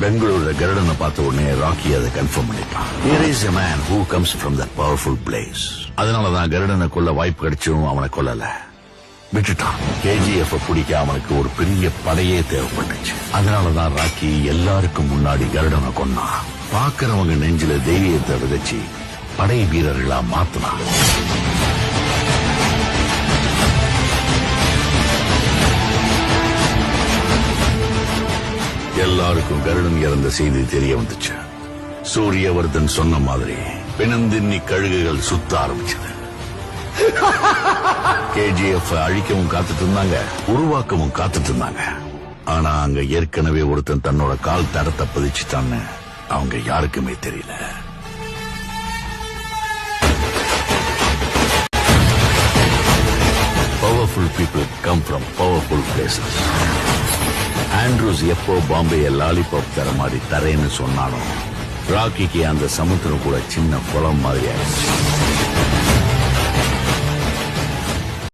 பெங்களூர்ல கருடனை பார்த்த உடனே ராக்கி அதை கன்ஃபார்ம் பண்ணிட்டான். Here is a man who comes from that powerful place. அதனாலதான் கருடனை கொல்ல வாய்ப்பு கிடைச்சும் அவனை கொல்லல, விட்டுட்டான். KGF பிடிக்க அவனுக்கு ஒரு பெரிய படையே தேவைப்பட்டுச்சு. அதனாலதான் ராக்கி எல்லாருக்கும் முன்னாடி கருடனை கொன்னான். பாக்குறவங்க நெஞ்சில தைரியத்தை விதைச்சு படை வீரர்களா மாத்தினான். எல்லாருக்கும் கருடன் இறந்த செய்தி தெரிய வந்துச்சு. சூரியவர்தன் சொன்ன மாதிரி பிணந்தின்னி கழுகுகள் சுத்த ஆரம்பிச்சது. KGF அழிக்கவும் காத்துட்டு இருந்தாங்க, உருவாக்கவும் காத்துட்டு இருந்தாங்க. ஆனா அங்க ஏற்கனவே ஒருத்தன் தன்னோட கால் தடத்தை பதிச்சுட்டான்னு அவங்க யாருக்குமே தெரியல. Powerful people come from powerful places. Andrews எப்போ பாம்பேய லாலிபாப் தர மாதிரி தரேன்னு சொன்னாலும் ராக்கிக்கு அந்த சமுத்திரம் கூட சின்ன குளம் மாதிரி ஆயிடுச்சு.